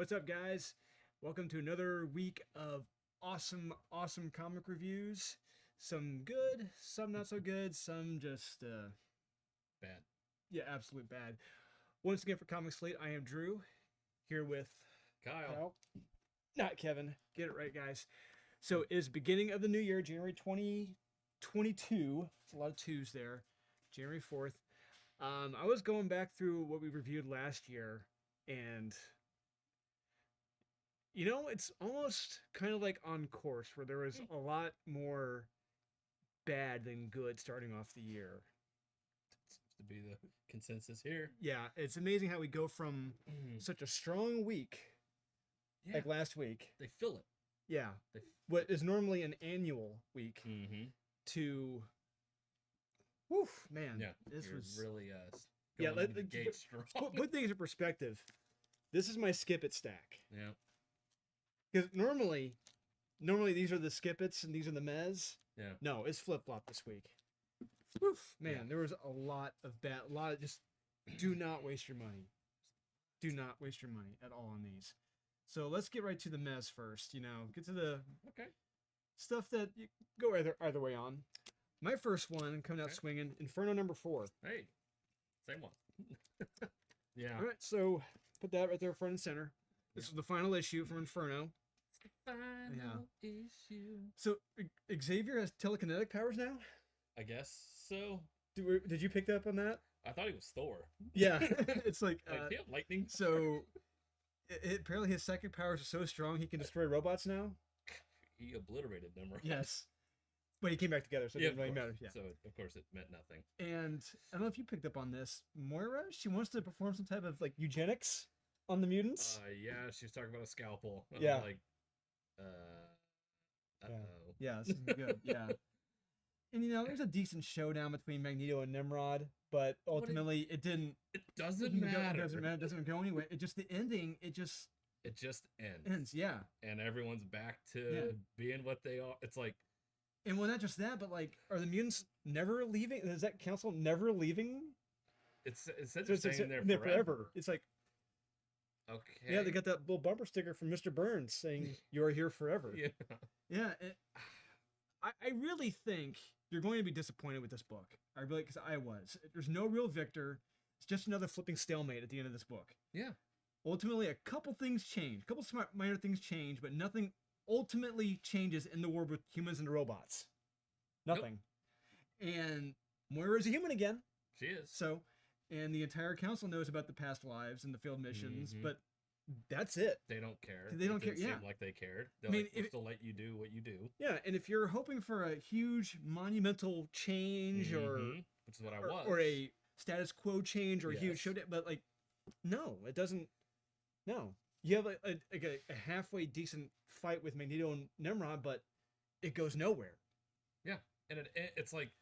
What's up, guys? Welcome to another week of awesome comic reviews. Some good, some not so good, some just, Bad. yeah, absolute bad. Once again, for Comic Slate, I am Drew, here with Kyle. Kyle. Not Kevin. Get it right, guys. So, it is beginning of the new year, January 2022. It's a lot of twos there. January 4th. I was going back through what we reviewed last year, and it's almost kind of like on course where there was a lot more bad than good starting off the year. Seems to be the consensus here. Yeah, it's amazing how we go from such a strong week, like last week. They fill it. Yeah, what is normally an annual week to, woof, man. Yeah, this was really going the gate strong. Put things in perspective. This is my skip it stack. Yeah. Because normally these are the skip-its and these are the mez. Yeah. No, it's flip-flop this week. Woof, man, Yeah. there was a lot of just do not waste your money. Do not waste your money at all on these. So let's get right to the mez first, get to the stuff that you go either way on. My first one coming out swinging, Inferno number 4. Hey, same one. Yeah. All right, so put that right there front and center. This is the final issue from Inferno. Final issue. So Xavier has telekinetic powers now? I guess so. Did you pick up on that? I thought he was Thor. Yeah, it's like he have lightning. So apparently his psychic powers are so strong he can destroy robots now. He obliterated them, right? Yes, but he came back together, so it didn't really matter. Yeah. So of course it meant nothing. And I don't know if you picked up on this, Moira. She wants to perform some type of like eugenics on the mutants. Yeah, she was talking about a scalpel. Yeah. I'm like, Yeah, this is good. Yeah. And there's a decent showdown between Magneto and Nimrod, but ultimately it didn't. It doesn't matter. It doesn't matter. It doesn't go anywhere. It just the ending. It just ends. Yeah. And everyone's back to being what they are. It's like, and well, not just that, but like, are the mutants never leaving? Is that council never leaving? It says they're staying there forever. It's like, okay. Yeah, they got that little bumper sticker from Mr. Burns saying "You are here forever." Yeah. Yeah. I really think you're going to be disappointed with this book. Because I was. There's no real victor. It's just another flipping stalemate at the end of this book. Yeah. Ultimately, a couple things change. A couple smart minor things change, but nothing ultimately changes in the war with humans and the robots. Nothing. Nope. And Moira's a human again. She is. So, and the entire council knows about the past lives and the failed missions, but that's it. They don't care. They don't care. Seem like they cared. They'll still let you do what you do. Yeah, and if you're hoping for a huge monumental change which is what I was, or a status quo change or a huge showdown, but like, no, it doesn't. No, you have a halfway decent fight with Magneto and Nimrod, but it goes nowhere. Yeah, and it's like,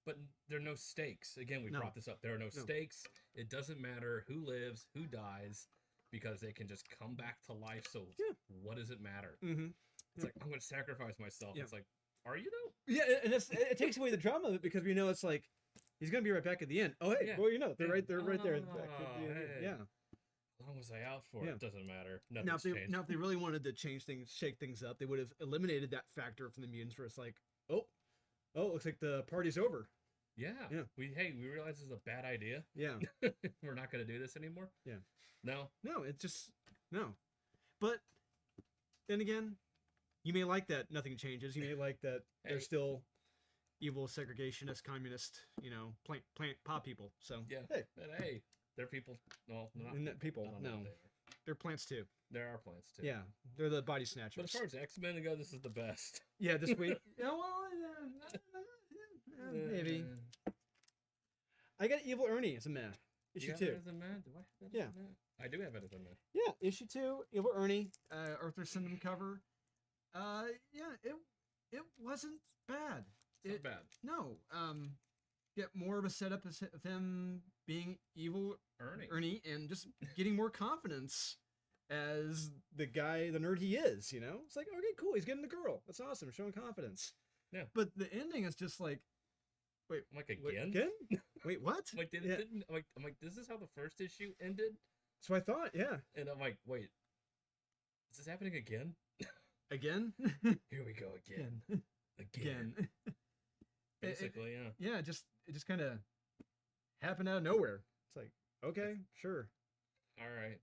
but there are no stakes. Again, we brought this up. There are no stakes. It doesn't matter who lives, who dies, because they can just come back to life. So what does it matter? It's like, I'm going to sacrifice myself. It's like, are you though? Yeah, and it takes away the drama of it because we know it's like he's going to be right back at the end. Oh hey, well they're right there. Hey. Yeah. How long was I out for? It doesn't matter. Now, if they really wanted to shake things up, they would have eliminated that factor from the mutants where it's like, oh, looks like the party's over. Yeah. We realize this is a bad idea. Yeah. We're not going to do this anymore. Yeah. No, it's just no. But then again, you may like that nothing changes. You may like that they're still evil, segregationist, communist, plant pop people. So hey, they're people. No, not people. No, they're plants too. There are plants too. Yeah, they're the body snatchers. But as far as X-Men go, this is the best. Yeah, this week. Maybe. I got Evil Ernie as a man. Issue 2. Do I have that? Yeah, I do have it as a man. Yeah, issue 2. Evil Ernie. Arthur Syndrome cover. It wasn't bad. It's not bad. No. Get more of a setup of him being evil Ernie, and just getting more confidence as the nerd he is. It's like, okay, cool. He's getting the girl. That's awesome. Showing confidence. Yeah. But the ending is just like, wait, I'm like, again? Wait, what? I'm like, this is how the first issue ended? So I thought, yeah. And I'm like, wait, Is this happening again? Again? Here we go again. Again. Basically, yeah. Yeah, it just kind of happened out of nowhere. It's like, okay, sure. All right.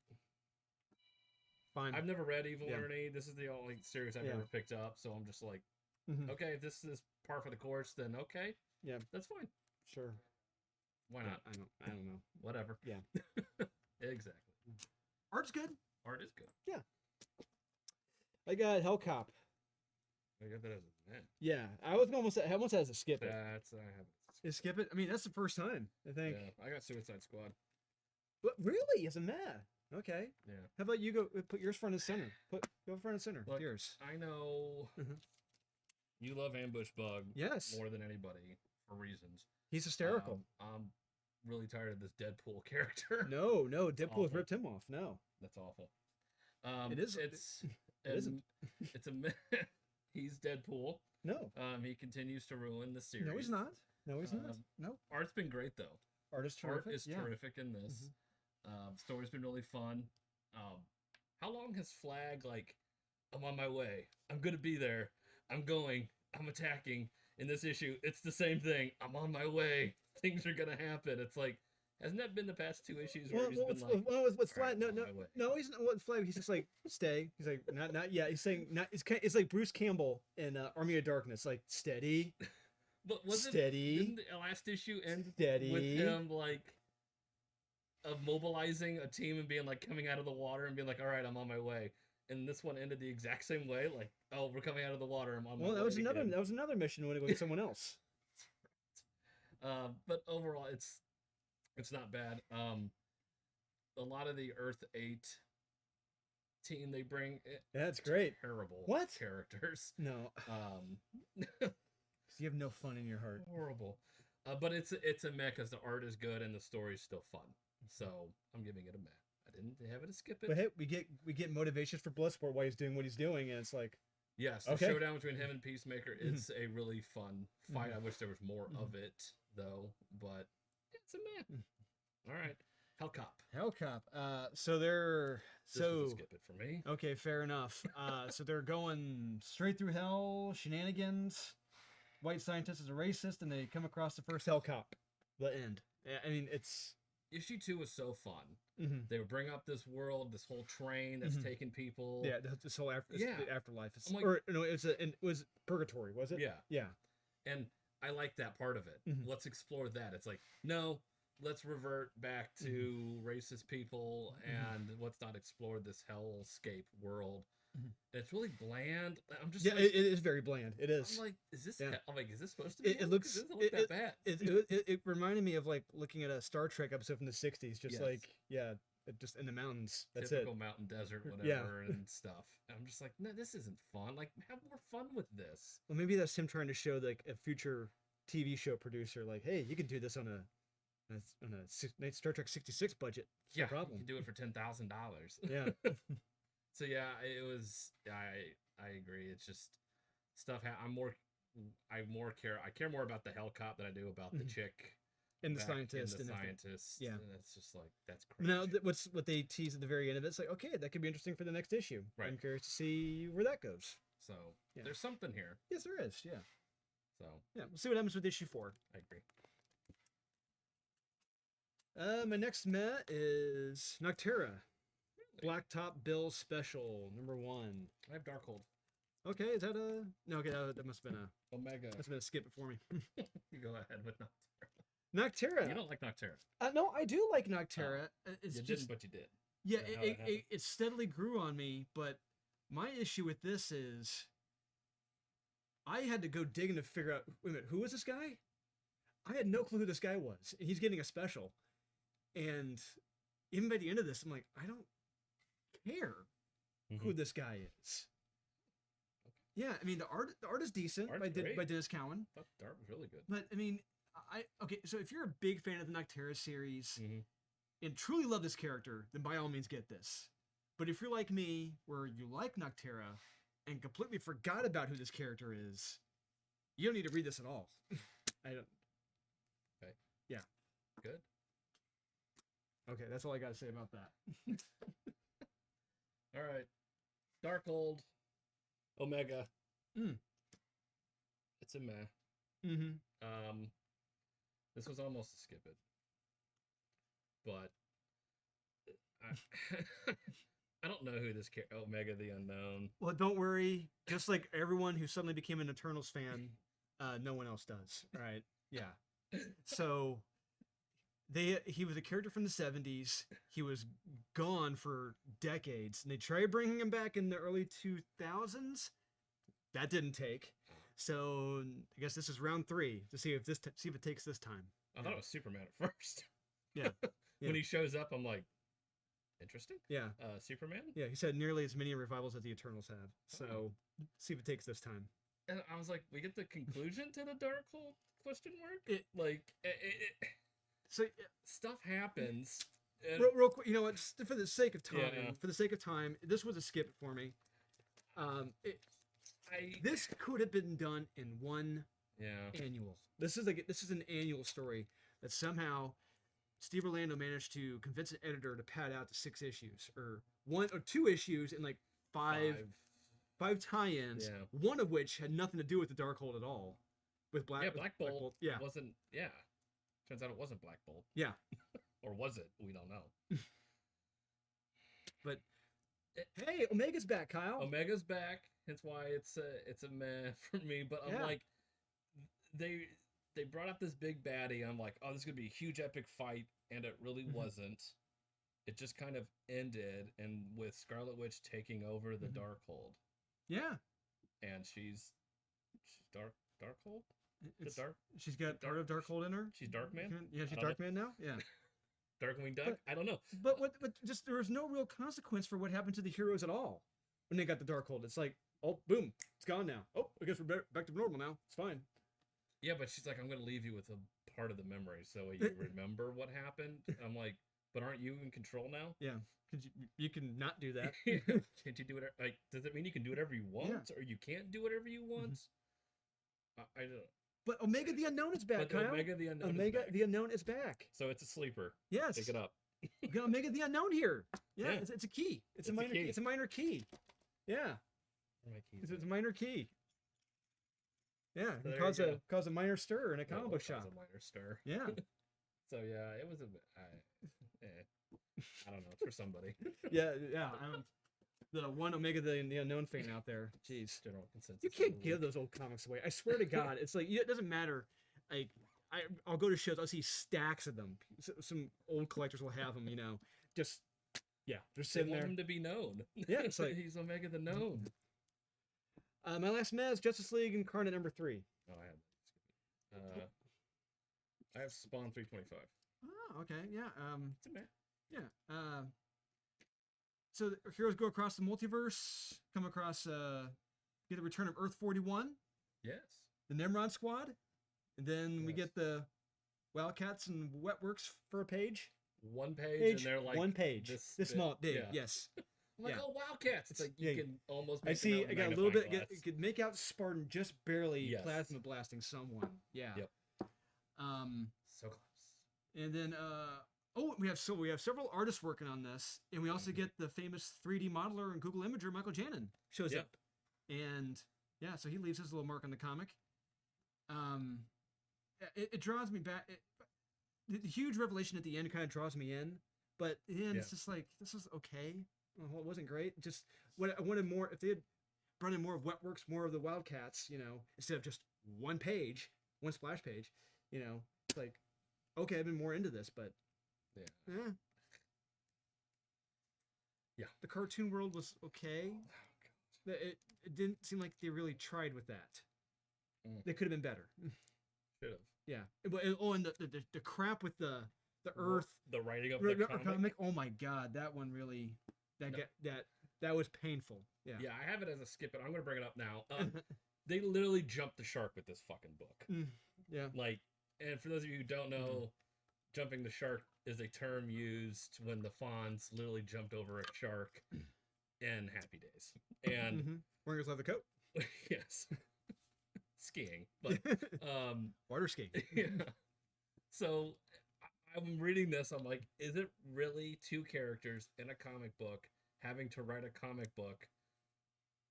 Fine. I've never read Evil Ernie. This is the only series I've ever picked up, so I'm just like, okay, if this is par for the course, then okay. Yeah. That's fine. Sure. Why not? I don't know. Whatever. Yeah. Exactly. Art's good. Art is good. Yeah. I got Hellcop. I got that as a man. Yeah. I was almost as a skip it. That's I have. Is skip it? I mean, that's the first time, I think. Yeah. I got Suicide Squad. But really? As a man? Okay. Yeah. How about you go put yours front and center? Go front and center. Look, yours. I know you love Ambush Bug. Yes. More than anybody for reasons. He's hysterical. I'm really tired of this Deadpool character. No, Deadpool has ripped him off. No. That's awful. It is. It isn't. It's a. He's Deadpool. No. He continues to ruin the series. No, he's not. No, he's not. No. Art's been great though. Art is terrific. Art is terrific in this. Story's been really fun. How long has Flag like? I'm on my way. I'm gonna be there. I'm going. I'm attacking. In this issue, it's the same thing. I'm on my way. Things are gonna happen. It's like, hasn't that been the past 2 issues where he's been like, what's Flag? No, he's not. What Flag? He's just like, stay. He's like, not yet. He's saying, not. It's like Bruce Campbell in Army of Darkness, like steady. But was steady. Didn't the last issue end steady. with him like of mobilizing a team and being like coming out of the water and being like, all right, I'm on my way. And this one ended the exact same way, like, oh, we're coming out of the water. I'm on my way. That was another mission when it was someone else. But overall, it's not bad. A lot of the Earth 8 team they bring, that's great. Terrible. What characters? No. You have no fun in your heart. Horrible. But it's a meh because the art is good and the story's still fun. So I'm giving it a meh. I didn't have it to skip it. But hey, we get motivations for Bloodsport while he's doing what he's doing, and it's like, yes, the showdown between him and Peacemaker is a really fun fight. I wish there was more of it though, but it's a meh. All right, Hellcop. So they're skip it for me. Okay, fair enough. So they're going straight through hell, shenanigans. White scientist is a racist, and they come across the first Hellcop. The end. I mean, it's issue 2 was so fun. They would bring up this world, this whole train that's taking people. Yeah, this whole the afterlife. Like, it was purgatory, was it? Yeah. And I like that part of it. Let's explore that. It's like, no, let's revert back to racist people and let's not explore this hellscape world. It's really bland. I'm just it is very bland. It is. I'm like, is this? I'm like, is this supposed to be? It looks. It doesn't look that bad. It reminded me of like looking at a Star Trek episode from the '60s, just just in the mountains. That's typical mountain desert, whatever, and stuff. And I'm just like, no, this isn't fun. Like, have more fun with this. Well, maybe that's him trying to show like a future TV show producer, like, hey, you can do this on a Star Trek '66 budget. No problem. You can do it for $10,000. Yeah. So yeah, it was. I agree. It's just stuff. I care more about the Hellcop than I do about the chick and the scientist. Yeah, and it's just like that's crazy. Now, what they tease at the very end of it? It's like, okay, that could be interesting for the next issue. Right. I'm curious to see where that goes. So there's something here. Yes, there is. Yeah. So yeah, we'll see what happens with issue 4. I agree. My next meh is Nocterra. Blacktop Bill Special, #1. I have Darkhold. Okay, is that a... No, okay, that must have been a... Omega. Must have been a skip it for me. You go ahead with Nocterra. Nocterra. You don't like Nocterra. No, I do like Nocterra. It's you just... didn't, but you did. Yeah, it steadily grew on me, but my issue with this is... I had to go digging to figure out... Wait a minute, who was this guy? I had no clue who this guy was. He's getting a special. And even by the end of this, I'm like, I don't care who this guy is. Okay. Yeah, I mean the art is decent by Dennis Cowan. The art was really good. But I mean, so if you're a big fan of the Nocterra series and truly love this character, then by all means get this. But if you're like me, where you like Nocterra and completely forgot about who this character is, you don't need to read this at all. I don't. Okay. Yeah. Good. Okay, that's all I got to say about that. All right. Darkhold, Omega. Mm. It's a meh. Mm-hmm. This was almost a skip it, but I don't know who this Omega the Unknown. Well, don't worry. Just like everyone who suddenly became an Eternals fan, no one else does. Right? Yeah. So he was a character from the 70s. He was gone for decades, and they tried bringing him back in the early 2000s. That didn't take. So I guess this is round 3 to see if it takes this time. I thought it was Superman at first. Yeah. When he shows up, I'm like, interesting. Yeah. Superman? Yeah, he said nearly as many revivals as the Eternals have. So see if it takes this time. And I was like, we get the conclusion to the Darkhold question mark? So stuff happens. Real quick, you know what? For the sake of time, this was a skip for me. This could have been done in one annual. This is an annual story that somehow Steve Orlando managed to convince an editor to pad out to 6 issues, or 1 or 2 issues, and like five tie-ins. Yeah. One of which had nothing to do with the Darkhold at all. With Black Bolt. Yeah, wasn't. Yeah, turns out it wasn't Black Bolt. Yeah, or was it? We don't know. But hey, Omega's back, Kyle. Omega's back. That's why it's a meh for me. But I'm like, they brought up this big baddie. I'm like, oh, this is gonna be a huge epic fight, and it really wasn't. It just kind of ended, and with Scarlet Witch taking over the Darkhold. Yeah, and she's Darkhold. She's got part of Darkhold in her. She's Darkman. Yeah, she's Darkman now. Yeah. Darkwing Duck. I don't know. But just there was no real consequence for what happened to the heroes at all when they got the Darkhold. It's like, oh, boom, it's gone now. Oh, I guess we're back to normal now. It's fine. Yeah, but she's like, I'm going to leave you with a part of the memory so you remember what happened. I'm like, but aren't you in control now? Yeah, because you can not do that. Can't you do whatever? Like, does it mean you can do whatever you want, or you can't do whatever you want? I don't know. But Omega the Unknown is back, Kyle. Omega the Unknown. The Unknown is back. So it's a sleeper. Yes. Pick it up. We got Omega the Unknown here. Yeah, yeah. It's a key. It's a minor key. It's a minor key. Yeah. It's a minor key. Yeah, so cause a minor stir in a comic book shop. A minor stir. Yeah. So yeah, it was a bit. I don't know. It's for somebody. Yeah. The one Omega the Unknown fan out there. Jeez. General consensus. You can't give those old comics away. I swear to God, it's like it doesn't matter. Like I'll go to shows. I'll see stacks of them. Some old collectors will have them. Just they're sitting there. They want him to be known. Yeah, it's like he's Omega the Known. My last mez, Justice League Incarnate #3. Oh, I had that. I have Spawn 325. Oh, okay, yeah. It's a man. Yeah. So the heroes go across the multiverse, come across get the return of Earth 41. Yes. The Nimrod Squad, and then we get the Wildcats and Wetworks for a page. One page, and they're like one page. This small, big, yes. I'm like, oh, Wildcats! It's like you can almost. I see. I got a little bit. You could make out Spartan just barely plasma blasting someone. Yeah. Yep. So close. And then we have several artists working on this, and we also get the famous 3D modeler and Google Imager Michael Janin shows up, and so he leaves his little mark on the comic. It draws me back. The huge revelation at the end kind of draws me in, but it's just like, this is okay. Well, it wasn't great. Just what I wanted more. If they had brought in more of Wetworks, more of the Wildcats, instead of just one page, one splash page, it's like, okay, I've been more into this, but the cartoon world was okay. Oh, it didn't seem like they really tried with that. They could have been better. Should have. Yeah. Oh, and the crap with the Earth, the writing of the comic. Oh my God, that one really. That was painful. Yeah. Yeah, I have it as a skip, but I'm gonna bring it up now. They literally jumped the shark with this fucking book. Yeah. Like, and for those of you who don't know, jumping the shark is a term used when the Fonz literally jumped over a shark in Happy Days. And wearing his leather coat. Yes. Skiing, but water skiing. Yeah. So I'm reading this. I'm like, is it really 2 characters in a comic book having to write a comic book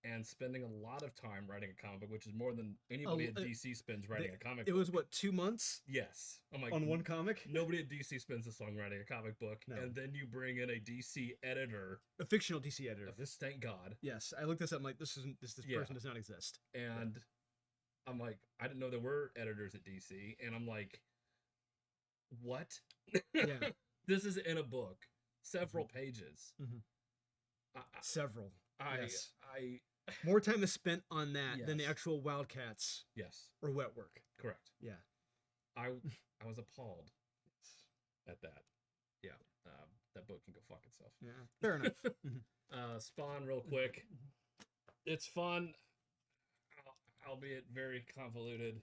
and spending a lot of time writing a comic book, which is more than anybody at DC spends writing a comic book. It was, what, 2 months? Yes. I'm like, on one comic? Nobody at DC spends this long writing a comic book, No. and then you bring in a DC editor. A fictional DC editor. Thank God. Yes, I looked this up, I'm like, this person does not exist. And I'm like, I didn't know there were editors at DC, and I'm like, what? Yeah. This is in a book. Several pages. Several. Yes. More time is spent on that than the actual Wildcats. Yes. Or wet work. Correct. Yeah. I was appalled at that. Yeah. That book can go fuck itself. Yeah. Fair enough. Spawn, real quick. It's fun, albeit very convoluted.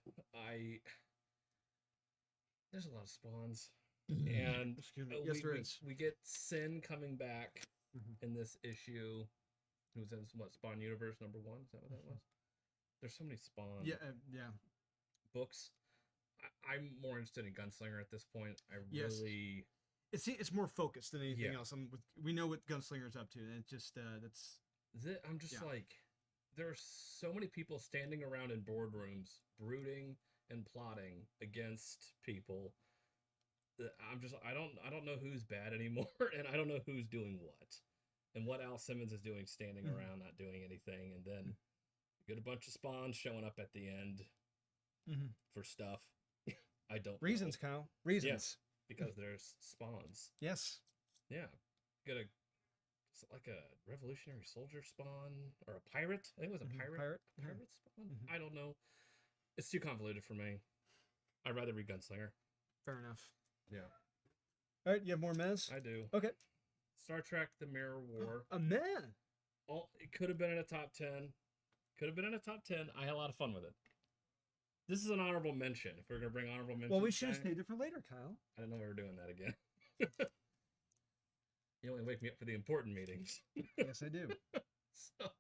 There's a lot of spawns. And yes, there is. We get Sin coming back in this issue. Who's in what, Spawn Universe #1? Is that what that was? There's so many Spawn books. I'm more interested in Gunslinger at this point. Really... It's more focused than anything else. We know what Gunslinger's up to, and it's just I'm just like, there are so many people standing around in boardrooms brooding and plotting against people. I don't know who's bad anymore, and I don't know who's doing what. And what Al Simmons is doing standing around not doing anything, and then you get a bunch of Spawns showing up at the end for stuff. I don't Reasons, know. Kyle. Reasons. Yes, because there's Spawns. Yes. Yeah. It's like a revolutionary soldier spawn or a pirate. I think it was a pirate spawn. I don't know. It's too convoluted for me. I'd rather read Gunslinger. Fair enough. Yeah. All right, you have more Mez? I do. Okay. Star Trek: The Mirror War. A man. It could have been in a top 10. I had a lot of fun with it. This is an honorable mention. If we're gonna bring honorable mention. Well, we should have saved it for later, Kyle. I didn't know we were doing that again. You only wake me up for the important meetings. Yes, I do. So,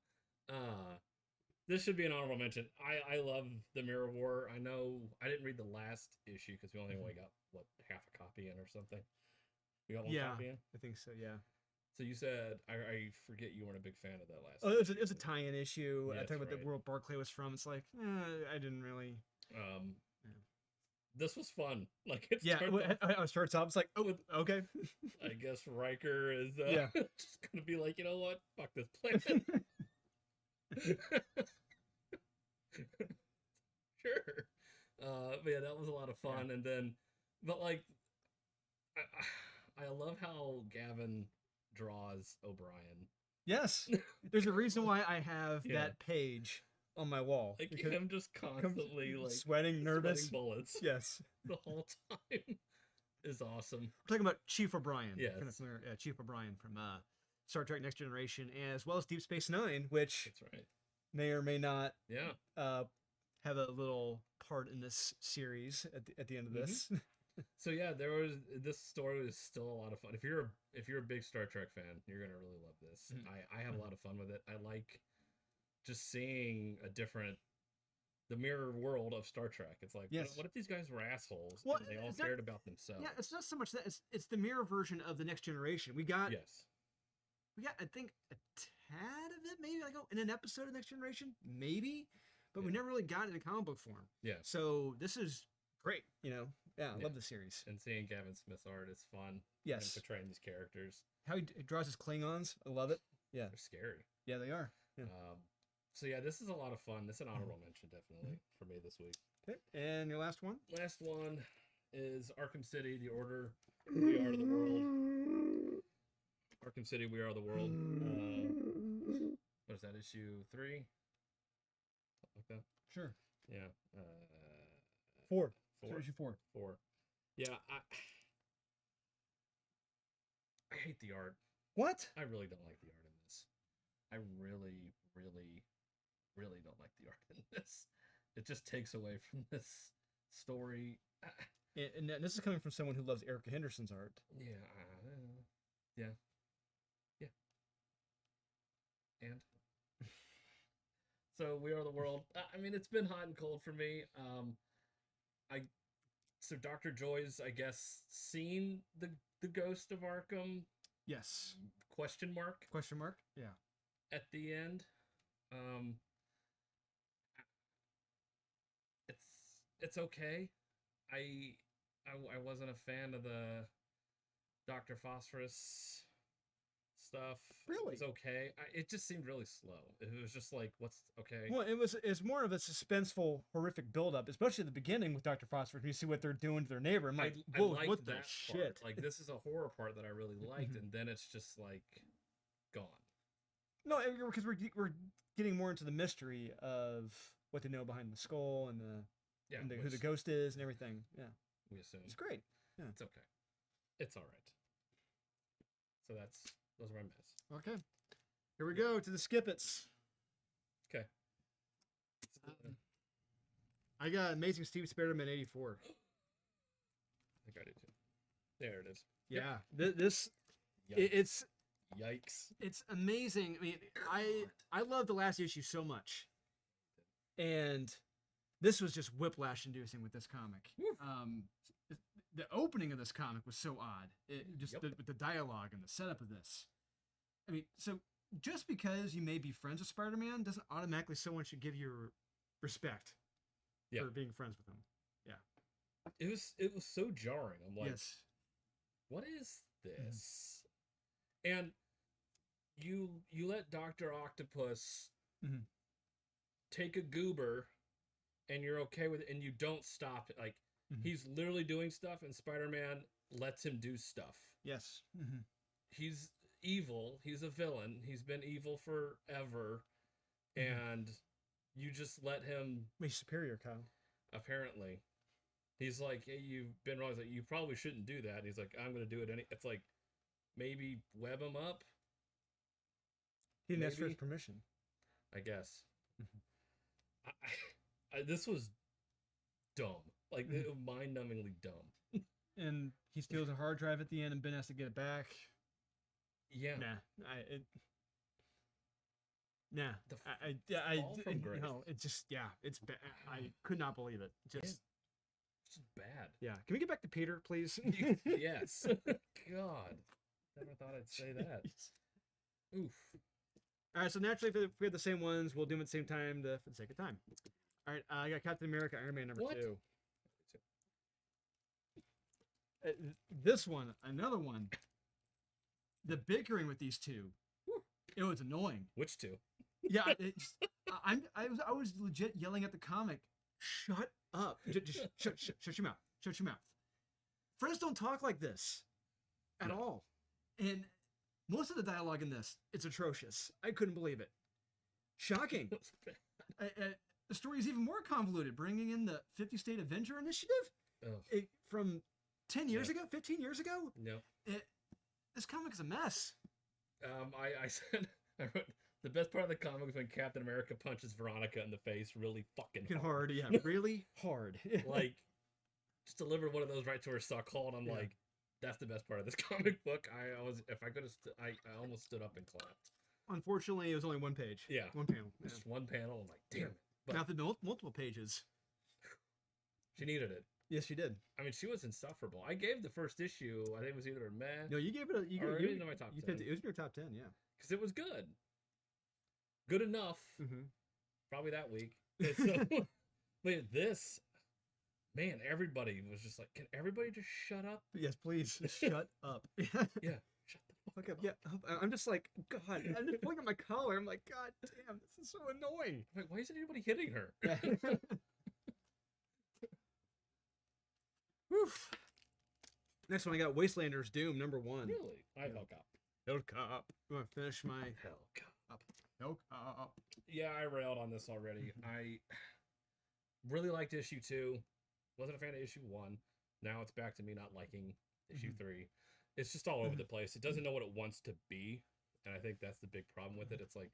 this should be an honorable mention. I love The Mirror War. I know I didn't read the last issue because we only got half a copy in or something. We got one copy in? I think so, yeah. So you said, I forget you weren't a big fan of that last issue. It was a tie-in issue. Yeah, I talked about the world Barclay was from. It's like, I didn't really... This was fun. Like, it starts off, it's like, oh, okay. I guess Riker is just gonna be like, you know what? Fuck this planet. Sure. But yeah, that was a lot of fun. Yeah. And then, but like, I love how Gavin draws O'Brien. Yes. There's a reason why I have that page on my wall. Like him just constantly like sweating, nervous, sweating bullets. Yes. The whole time is awesome. We're talking about Chief O'Brien. Yes. Kind of familiar, Chief O'Brien from Star Trek Next Generation, as well as Deep Space Nine, which that's right. May or may not have a little part in this series at the end of this. So yeah, this story was still a lot of fun. If you're a big Star Trek fan, you're gonna really love this. I have a lot of fun with it. I like just seeing the mirror world of Star Trek. It's like, what if these guys were assholes and they all cared about themselves? Yeah, it's not so much that it's the mirror version of the Next Generation. We got I think a tad of it, maybe like in an episode of Next Generation, maybe, but we never really got it in comic book form. Yeah. So this is great. I love the series. And seeing Gavin Smith's art is fun. Yes. And portraying these characters. How he draws his Klingons, I love it. Yeah. They're scary. Yeah, they are. Yeah. So yeah, this is a lot of fun. This is an honorable mention definitely for me this week. Okay. And your last one? Last one is Arkham City, The Order, We Are the World. Arkham City, We Are the World. What is that, issue 3? Something like that? Sure. Yeah. 4. Issue 4. 4. Yeah, I hate the art. What? I really don't like the art in this. I really, really, really don't like the art in this. It just takes away from this story. And this is coming from someone who loves Erica Henderson's art. Yeah. And so We Are the World. I mean, it's been hot and cold for me. So Dr. Joy's, I guess, seen the ghost of Arkham. Yes. Question mark. Yeah. At the end. Um, it's okay. I wasn't a fan of the Dr. Phosphorus stuff. Really? It was okay. It just seemed really slow. It was just like, what's okay? Well, it's more of a suspenseful, horrific buildup, especially at the beginning with Dr. Phosphorus. When you see what they're doing to their neighbor, I'm like, I whoa, liked what the that shit? part. Like, this is a horror part that I really liked, and then it's just like gone. No, because we're getting more into the mystery of what they know behind the skull and who the ghost is and everything. Yeah, we assume it's great. Yeah, it's okay. It's all right. So those are my myths. Okay, here we go to the skip-its. Okay. I got Amazing Steve Spider-Man 84. I think I did too. There it is. Yeah, yep. It's yikes. It's amazing. I mean, I love the last issue so much, and this was just whiplash-inducing with this comic. The opening of this comic was so odd. With the dialogue and the setup of this. I mean, so just because you may be friends with Spider-Man doesn't automatically someone should give you respect for being friends with him. Yeah. It was so jarring. I'm like, yes. What is this? And you let Dr. Octopus take a goober and you're okay with it and you don't stop it. Like, he's literally doing stuff and Spider-Man lets him do stuff. Yes. He's evil. He's a villain. He's been evil forever. And you just let him... He's superior, Kyle. Apparently. He's like, hey, you've been wrong. He's like, you probably shouldn't do that. And he's like, I'm going to do it. It's like, maybe web him up. He didn't ask for his permission. I guess. This was dumb. Like, mind-numbingly dumb. And he steals a hard drive at the end and Ben has to get it back. Yeah. It's just, it's bad. I could not believe it. Just bad. Yeah. Can we get back to Peter, please? Yes. God. Never thought I'd say that. Oof. All right, so naturally, if we have the same ones, we'll do them at the same time for the sake of time. All right, I got Captain America, Iron Man number 2. This one, another one. The bickering with these two, it was annoying. Which two? Yeah, I was legit yelling at the comic. Shut up! Just shut your mouth. Shut your mouth. Friends don't talk like this at all, and most of the dialogue in this, it's atrocious. I couldn't believe it. Shocking. The story is even more convoluted, bringing in the 50 State Avenger Initiative from 10 years ago, 15 years ago. No. This comic is a mess. I wrote, the best part of the comic is when Captain America punches Veronica in the face really fucking hard. Yeah, really hard. Like, just delivered one of those right to her suck hole, and I'm like, that's the best part of this comic book. I almost stood up and clapped. Unfortunately, it was only one page. Yeah. One panel. Just one panel. I'm like, damn it. But now, the multiple pages. She needed it. Yes, she did. I mean, she was insufferable. I gave the first issue, I think it was either a meh. No, you gave it a... You in my top 10. It was in your top 10, yeah. Because it was good. Good enough. Probably that week. So, but this... Man, everybody was just like, can everybody just shut up? Yes, please. Shut up. Yeah. Shut the fuck up. Yeah. I'm just like, God. I'm just pulling at my collar. I'm like, God damn, this is so annoying. I'm like, why isn't anybody hitting her? Woof. Next one, I got Wastelanders Doom, number 1. Really? I have Hellcop. Hellcop. I'm going to finish my Hellcop. Hellcop. Yeah, I railed on this already. I really liked issue 2. Wasn't a fan of issue 1. Now it's back to me not liking issue 3. It's just all over the place. It doesn't know what it wants to be. And I think that's the big problem with it. It's like,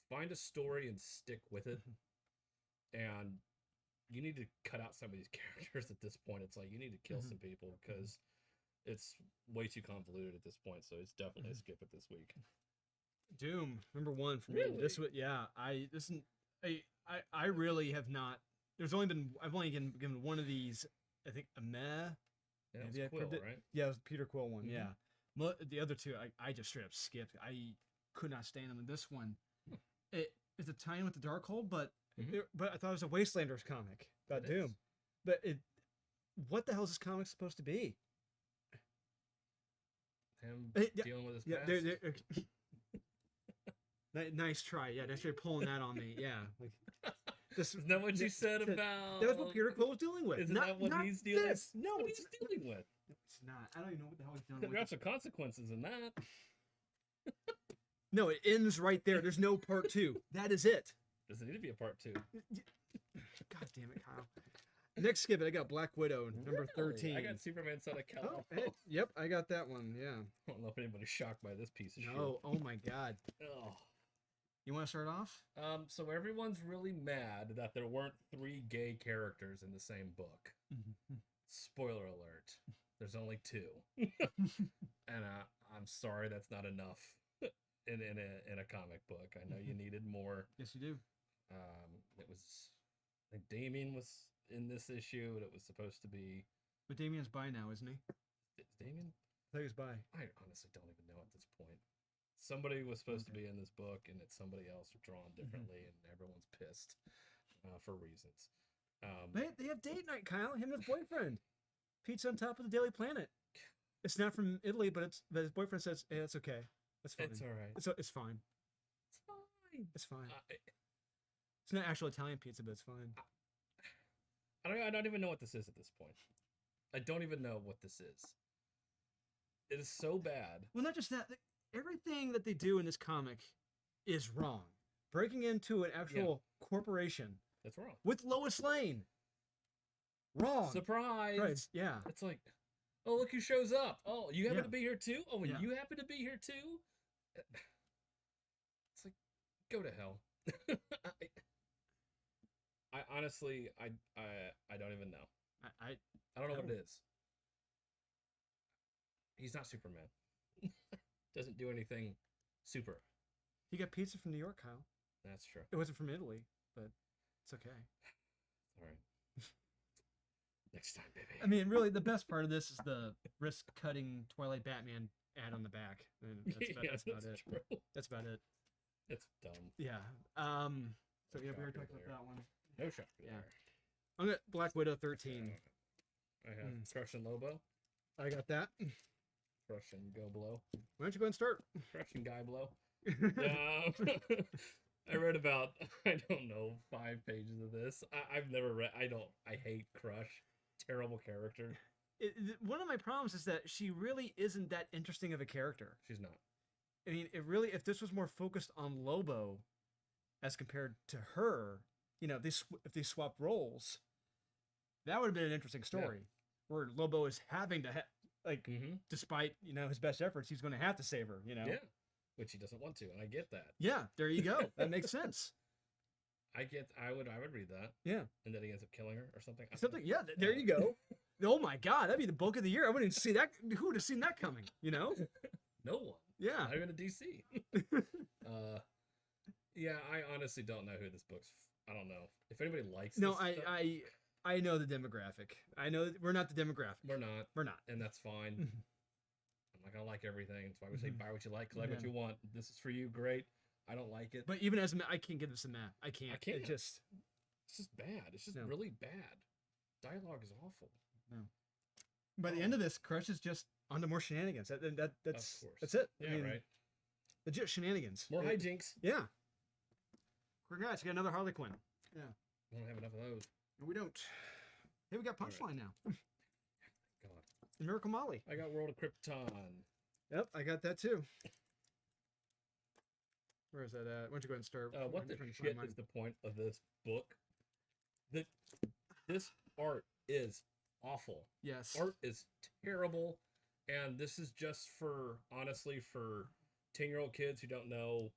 find a story and stick with it. And you need to cut out some of these characters at this point. It's like, you need to kill some people because it's way too convoluted at this point. So it's definitely a skip it this week. Doom, number 1 for me. Really? This I really have not. I've only given one of these, I think, a meh. Yeah, it was Quill, right? Yeah, it was the Peter Quill one, yeah. The other two, I just straight up skipped. I could not stand them. And this one, it's a tie-in with the Darkhold, but Mhm. but I thought it was a Wastelanders comic about It Doom. is. But what the hell is this comic supposed to be? Him Yeah, dealing with his yeah, past. nice try. Yeah, nice try pulling that on me. Yeah, like this. Isn't that what you said that- about? That was what Peter Quill was dealing with. Isn't not, that what not he's dealing with? this. No, What it's he's dealing with. it's not. I don't even know what the hell he's dealing There are with. some consequences in that. No, it ends right there. There's no part 2. That is it. Doesn't need to be a part 2. God damn it, Kyle. Next skip it. I got Black Widow, number 13. I got Superman Son of Kal-El. Oh, hey, yep, I got that one. Yeah. I don't know if anybody's shocked by this piece of shit. No, oh my God. Ugh. You want to start off? So everyone's really mad that there weren't 3 gay characters in the same book. Spoiler alert. There's only 2. And I'm sorry that's not enough in a comic book. I know you needed more. Yes, you do. It was, I think Damien was in this issue, and it was supposed to be. But Damien's by now, isn't he? Is Damien? I thought he was by. I honestly don't even know at this point. Somebody was supposed to be in this book, and it's somebody else drawn differently, and everyone's pissed for reasons. They have date night, Kyle. Him and his boyfriend. Pizza on top of the Daily Planet. It's not from Italy, but his boyfriend says, "Hey, it's okay. It's fine. It's all right. It's fine. It's fine. It's fine. It's not actual Italian pizza, but it's fine." I don't even know what this is at this point. I don't even know what this is. It is so bad. Well, not just that. Everything that they do in this comic is wrong. Breaking into an actual corporation. That's wrong. With Lois Lane. Wrong. Surprise. Right. Yeah. It's like, oh, look who shows up. Oh, you happen Yeah. to be here too? Oh, and Yeah. you happen to be here too? It's like, go to hell. I honestly, I don't even know. I I don't know what it is. He's not Superman. Doesn't do anything super. He got pizza from New York, Kyle. That's true. It wasn't from Italy, but it's okay. All right. Next time, baby. I mean, really, the best part of this is the risk-cutting Twilight Batman ad on the back. And that's about it. True. That's about it. It's dumb. Yeah. So No yeah, we already shocker talked about there. that one. No shocker Yeah. there. I'm gonna Black Widow 13. I have Crush and Lobo. I got that. Crush and Go Blow. Why don't you go and start? Crush and Guy Blow. I read about, I don't know, 5 pages of this. I've never read, I hate Crush. Terrible character. One of my problems is that she really isn't that interesting of a character. She's not. I mean, if this was more focused on Lobo as compared to her, you know, if they swapped roles, that would have been an interesting story. Where Lobo is having to, despite, you know, his best efforts, he's going to have to save her, you know? Yeah. Which he doesn't want to, and I get that. Yeah, there you go. That makes sense. I would read that. Yeah. And then he ends up killing her or something. Something, yeah, there you go. Oh my God, that'd be the book of the year. I wouldn't even see that. Who would have seen that coming, you know? No one. Yeah. Not even a DC. Yeah, I honestly don't know who this book's. I don't know. If anybody likes No, this stuff, I know the demographic. I know we're not the demographic. we're not. We're not. And that's fine. I'm not gonna like everything. That's why we say buy what you like, collect what Yeah. you want. This is for you, great. I don't like it. But even as I can't give this a map. I can't. can't. It just It's just bad. It's just No. really bad. Dialogue is awful. by the end of this, Crush is just onto more shenanigans. That's Of course. that's it. Yeah, I mean, right. legit shenanigans. More hijinks. Yeah. Congrats, you got another Harley Quinn. Yeah. We don't have enough of those. No, we don't. Hey, we got All right. Punchline now. God. And Miracle Molly. I got World of Krypton. Yep, I got that too. Where is that at? Why don't you go ahead and start? What the shit is the point of this book? This art is awful. Yes. Art is terrible, and this is just honestly for 10-year-old kids who don't know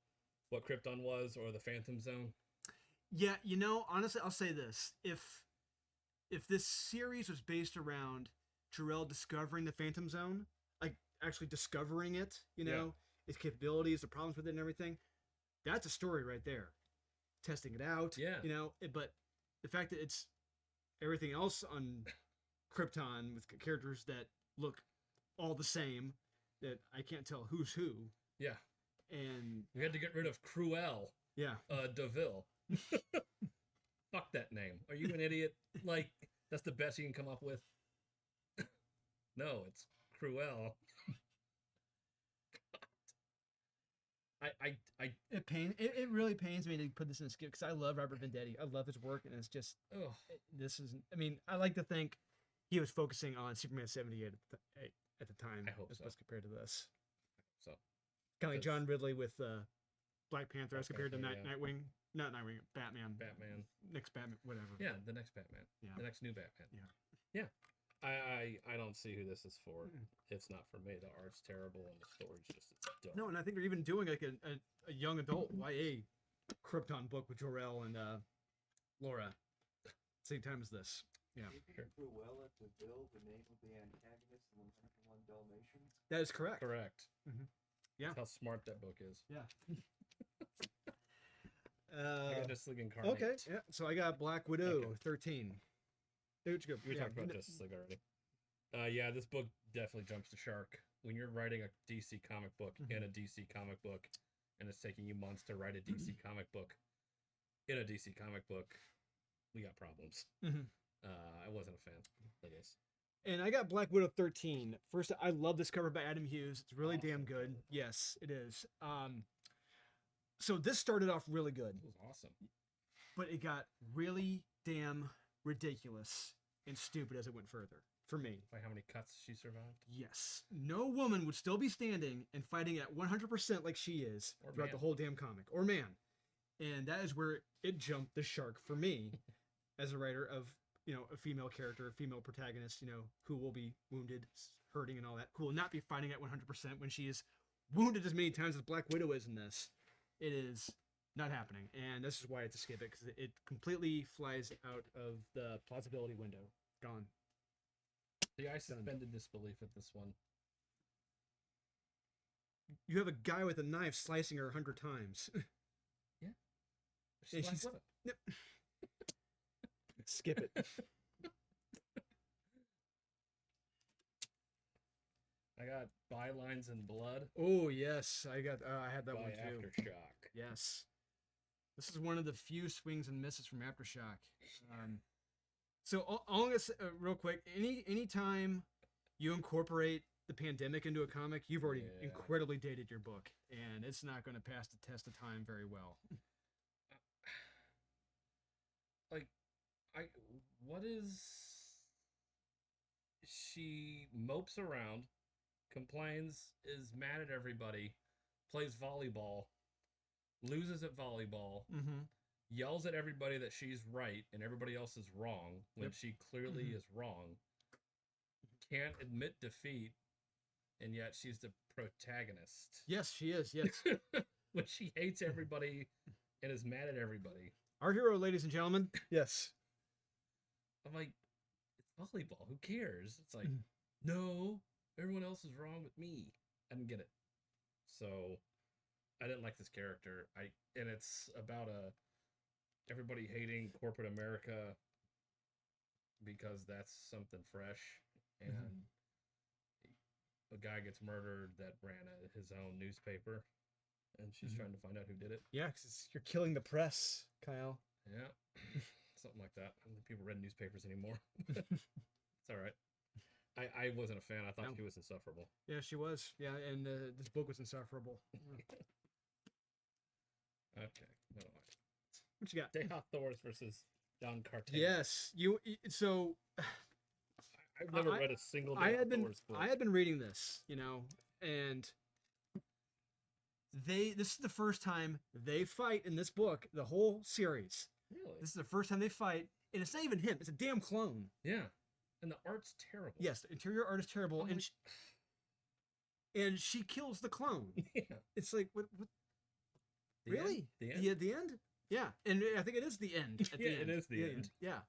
what Krypton was or the Phantom Zone. Yeah, you know, honestly, I'll say this: if this series was based around Jor-El discovering the Phantom Zone, like actually discovering it, you know, its capabilities, the problems with it, and everything, that's a story right there. Testing it out, Yeah. you know. But the fact that it's everything else on Krypton with characters that look all the same, that I can't tell who's who. Yeah. And We had to get rid of Cruel. Yeah. DeVille. Fuck that name. Are you an idiot? Like, that's the best you can come up with? No, it's Cruel. It really pains me to put this in a skip because I love Robert Venditti. I love his work, and it's just this isn't. I mean, I like to think he was focusing on Superman 78 at the time. I hope so. As compared to this. So kind of like John Ridley with Black Panther as compared to yeah. Nightwing, not Nightwing, Batman. Next Batman, whatever. Yeah, the next Batman. Yeah. The next new Batman. Yeah. Yeah. I don't see who this is for. It's not for me. The art's terrible and the story's just dumb. No, and I think they're even doing like a young adult YA Krypton book with Jor-El and Laura. Same time as this. Yeah. Cruella to Bill, the name of the antagonist in 101 Dalmatians. That is correct. Correct. Mm-hmm. Yeah. That's how smart that book is. Yeah. I got Justice League Incarnate. Okay. Yeah. So I got Black Widow 13. We talked about Justice League already. Yeah, this book definitely jumps the shark. When you're writing a DC comic book in a DC comic book, and it's taking you months to write a DC comic book in a DC comic book, we got problems. I wasn't a fan of this. And I got Black Widow 13. First, I love this cover by Adam Hughes. It's really damn good. Yes, it is. So this started off really good. It was awesome. But it got really damn ridiculous and stupid as it went further. For me. By how many cuts she survived? Yes. No woman would still be standing and fighting at 100% like she is throughout the whole damn comic. Or man. And that is where it jumped the shark for me as a writer of, a female character, a female protagonist, who will be wounded, hurting and all that, who will not be fighting at 100% when she is wounded as many times as Black Widow is in this. It is not happening. And this is why I had to skip it, because it completely flies out of the plausibility window. Gone. Yeah, I suspended disbelief at this one. You have a guy with a knife slicing her 100 times. Yeah. She's yep. Skip it. I got Bylines and Blood. Oh yes, I had that one too. Aftershock. Yes, this is one of the few swings and misses from Aftershock. So all I'm gonna say, real quick, anytime you incorporate the pandemic into a comic, you've already incredibly dated your book, and it's not going to pass the test of time very well. What is... She mopes around, complains, is mad at everybody, plays volleyball, loses at volleyball, yells at everybody that she's right and everybody else is wrong when she clearly is wrong, can't admit defeat, and yet she's the protagonist. Yes, she is, yes. When she hates everybody and is mad at everybody. Our hero, ladies and gentlemen. Yes. I'm like, it's volleyball. Who cares? It's like, no, everyone else is wrong with me. I didn't get it. So I didn't like this character. And it's about everybody hating corporate America because that's something fresh. And a guy gets murdered that ran his own newspaper. And she's trying to find out who did it. Yeah, because you're killing the press, Kyle. Yeah. Something like that. I don't think people read newspapers anymore. It's all right. I wasn't a fan. I thought she was insufferable. Yeah, she was. Yeah, and this book was insufferable. Okay. Never mind. What you got? Deha Thors versus Don Carter. Yes. So... I've never read a single Thors book. I had been reading this, and... This is the first time they fight in this book, the whole series. Really? This is the first time they fight, and it's not even him. It's a damn clone. Yeah, and the art's terrible. Yes, the interior art is terrible, and she kills the clone. Yeah. It's like, what really? The end? The end? Yeah, and I think it is the end. At the end. It is the end. Yeah,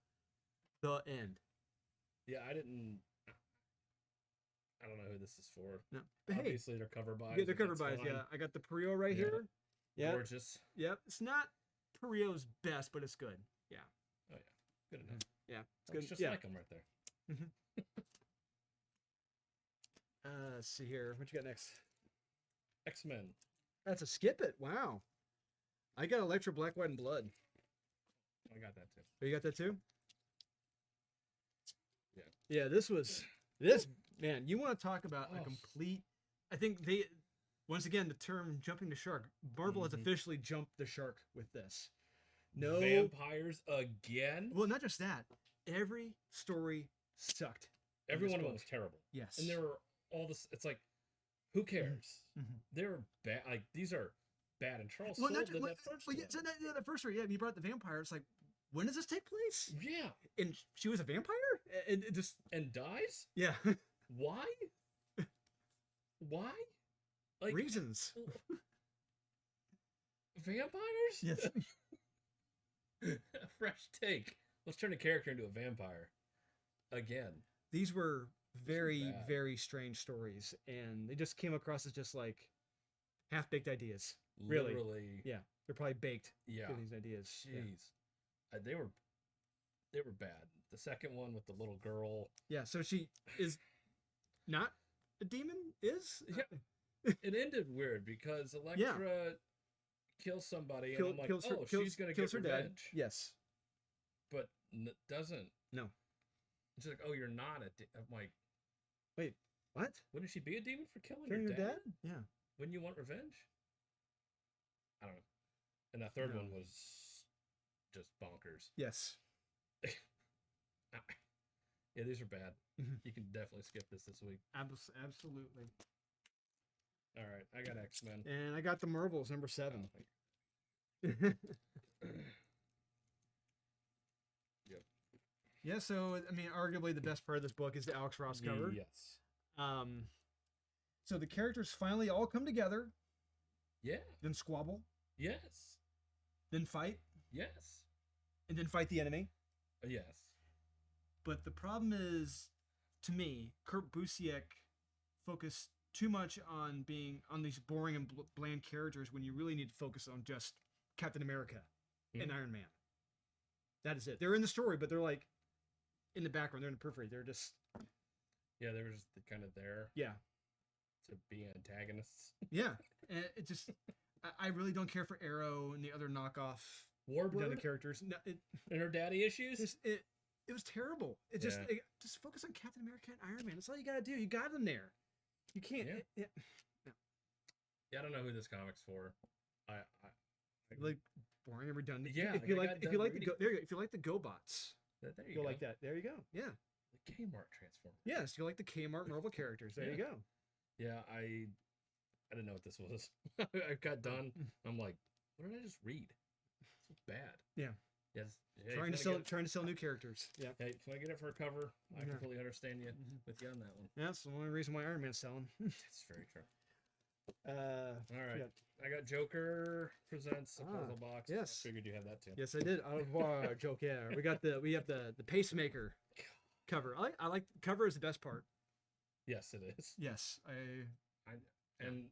the end. Yeah, I don't know who this is for. No, but obviously they're cover buys. Yeah, they're cover buys. Yeah, I got the Perio right here. Yeah, gorgeous. Yep, it's not Perio's best, but it's good. Yeah. Oh yeah, good enough. Yeah, it's good. Just like him right there. Let's see here. What you got next? X-Men. That's a skip it. Wow. I got Elektra, Black, White, and Blood. I got that too. Oh, you got that too? Yeah. Yeah, man, you want to talk about a complete, I think once again, the term jumping the shark, Marvel has officially jumped the shark with this. No. Vampires again? Well, not just that. Every story sucked. Every one of them was terrible. Yes. And there were all this, it's like, who cares? They're bad. Like, these are bad. And Charles sold that first one. The first story, you brought the vampire. It's like, when does this take place? Yeah. And she was a vampire? And it just... And dies? Yeah. Why? Why? Like, reasons. Vampires? Yes. Fresh take. Let's turn a character into a vampire. Again. These were very, very strange stories. And they just came across as just like half-baked ideas. Really. Literally. Yeah. They're probably baked. Yeah. These ideas. Jeez. Yeah. They were bad. The second one with the little girl. Yeah, so she is not a demon? Yeah. It ended weird because Elektra kills somebody and I'm like, she's going to get revenge. Dad. Yes. But doesn't. No. She's like, oh, you're not a demon. I'm like, wait, what? Wouldn't she be a demon for killing your your dad? Yeah. Wouldn't you want revenge? I don't know. And that third one was just bonkers. Yes. Yeah, these are bad. You can definitely skip this week. Absolutely. All right, I got X-Men. And I got the Marvels, number 7. Yep. Yeah, so, I mean, arguably the best part of this book is the Alex Ross cover. Yes. So the characters finally all come together. Yeah. Then squabble. Yes. Then fight. Yes. And then fight the enemy. Yes. But the problem is, to me, Kurt Busiek focused too much on being on these boring and bland characters when you really need to focus on just Captain America and Iron Man. That is it. They're in the story, but they're like in the background. They're in the periphery. They're just... Yeah, they were just kind of there. Yeah. To be antagonists. Yeah. And it just... I really don't care for Arrow and the other knockoff Warbird characters. No, and her daddy issues. It was terrible. It just just focus on Captain America and Iron Man. That's all you gotta do. You got them there. You can't. Yeah. I don't know who this comic's for. I like boring and redundant. Yeah. If you like the GoBots, there you go go. like that. There you go. Yeah. The Kmart Transformers. Yes, you like the Kmart Marvel characters. There you go. Yeah, I didn't know what this was. I got done. I'm like, what did I just read? It's bad. Yeah. Yes. Trying to sell new characters. Yeah. Hey, if I get it for a cover, I completely understand you with you on that one. Yeah, that's the only reason why Iron Man's selling. That's very true. All right. Yeah. I got Joker presents a puzzle box. Yes. I figured you had that too. Yes, I did. Au revoir, Joker. We have the pacemaker cover. I like cover is the best part. Yes, it is. Yes, and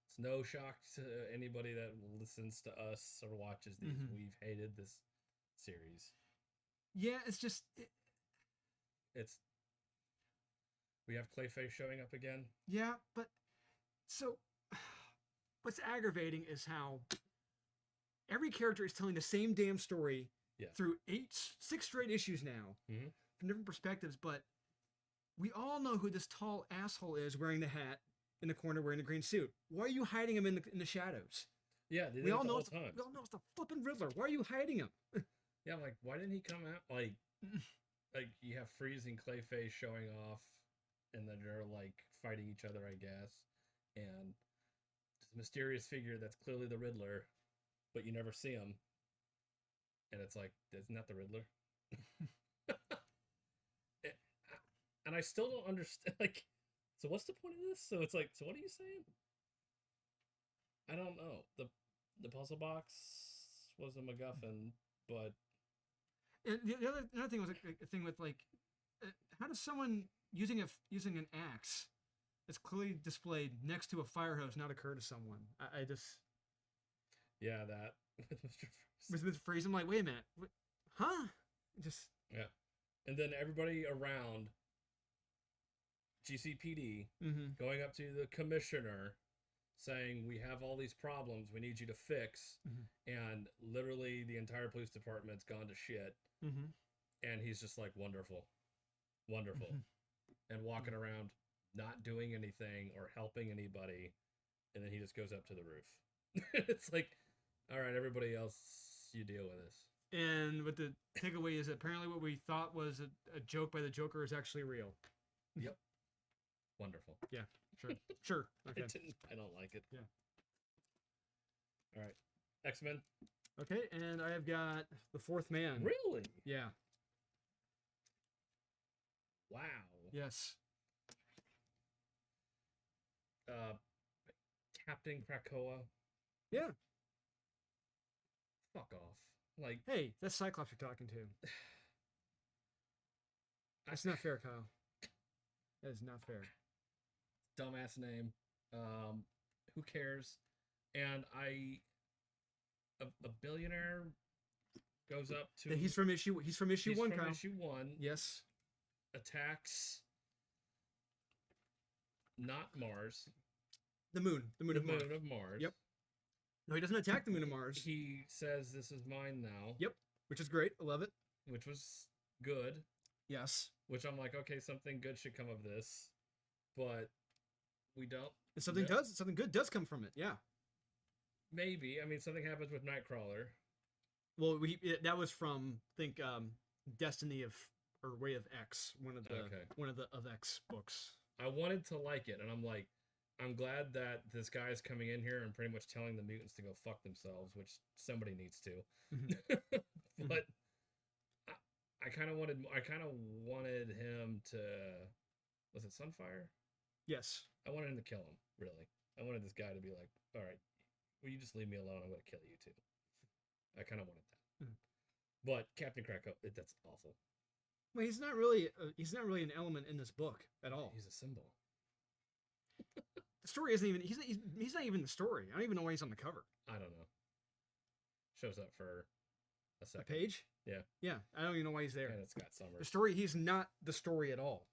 it's no shock to anybody that listens to us or watches these. We've hated this series. Yeah, it's just we have Clayface showing up again. Yeah, but so what's aggravating is how every character is telling the same damn story through 6 straight issues now from different perspectives, but we all know who this tall asshole is wearing the hat in the corner wearing the green suit. Why are you hiding him in the shadows? Yeah, we all know it's the flipping Riddler. Why are you hiding him? Yeah, I'm like, why didn't he come out? Like you have Freeze and Clayface showing off, and then they're like fighting each other, I guess. And this mysterious figure that's clearly the Riddler, but you never see him. And it's like, isn't that the Riddler? And I still don't understand. Like, so what's the point of this? So it's like, so what are you saying? I don't know. The puzzle box was a MacGuffin, but and the other thing was a thing with like, how does someone using an axe that's clearly displayed next to a fire hose not occur to someone? I just that with Mr. Freeze. With Freeze, I'm like, wait a minute, what? Huh? Just and then everybody around GCPD going up to the commissioner saying, we have all these problems we need you to fix, and literally the entire police department's gone to shit, and he's just like, wonderful, and walking around not doing anything or helping anybody, and then he just goes up to the roof. It's like, all right, everybody else, you deal with this. And what the takeaway is, apparently what we thought was a joke by the Joker is actually real. Yep. Wonderful. Yeah, sure. Okay. I don't like it. Yeah. All right. X-Men. Okay, and I have got the Fourth Man. Really? Yeah. Wow. Yes. Captain Krakoa. Yeah. Fuck off. Like, hey, that's Cyclops you're talking to. That's not fair, Kyle. That is not fair. Dumbass name. Who cares? And a billionaire goes up to. He's from issue 1, Kyle. Issue 1. Yes. Attacks. Not Mars. The moon of Mars. Yep. No, he doesn't attack the moon of Mars. He says, "This is mine now." Yep. Which is great. I love it. Which was good. Yes. Which I'm like, okay, something good should come of this, but we don't. And something good does come from it. Yeah. Maybe. I mean, something happens with Nightcrawler. Well, that was from, I think, Destiny of, or Way of X, one of the of X books. I wanted to like it, and I'm like, I'm glad that this guy's coming in here and pretty much telling the mutants to go fuck themselves, which somebody needs to. But I kind of wanted him to, was it Sunfire? Yes. I wanted him to kill him, really. I wanted this guy to be like, all right, will you just leave me alone? I'm going to kill you too. I kind of wanted that. But Captain Krakoa, that's awful. Well, he's not really an element in this book at all. He's a symbol. The story isn't even, he's not even the story. I don't even know why he's on the cover. I don't know. Shows up for a second. A page? Yeah. Yeah, I don't even know why he's there. And it's Scott Summers. The story, he's not the story at all.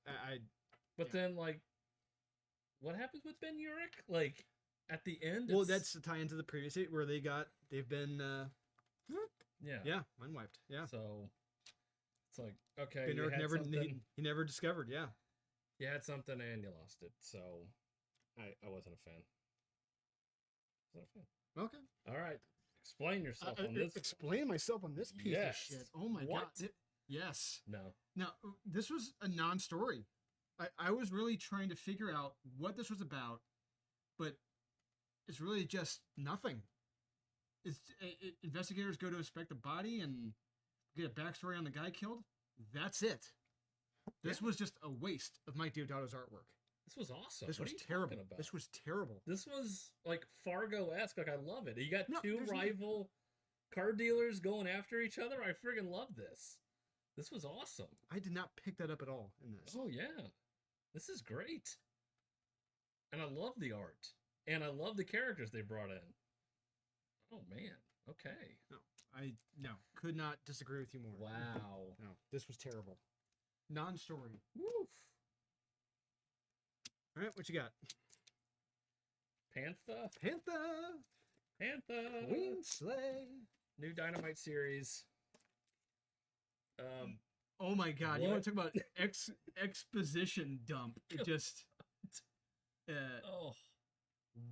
But then, like, what happens with Ben Urich? Like, at the end? Well, that's the tie into the previous where they've been, yeah, unwiped. Yeah. So, it's like, okay, Ben Urich he never discovered, yeah. You had something and you lost it, so I wasn't a fan. Okay. All right. Explain yourself on this. Explain myself on this piece of shit. Oh my god. Yes. No. Now, this was a non-story. I was really trying to figure out what this was about, but it's really just nothing. Investigators go to inspect the body and get a backstory on the guy killed. That's it. This was just a waste of Mike Deodato's artwork. This was awesome. This was terrible. This was terrible. This was like Fargo-esque. Like, I love it. You got two rival car dealers going after each other. I friggin' love this. This was awesome. I did not pick that up at all in this. Oh, yeah. This is great. And I love the art. And I love the characters they brought in. Oh, man. Okay. No, could not disagree with you more. Wow. No, this was terrible. Non-story. Woof. All right, what you got? Panther. Queen Slay. New Dynamite series. Oh my god, you want to talk about exposition dump. It just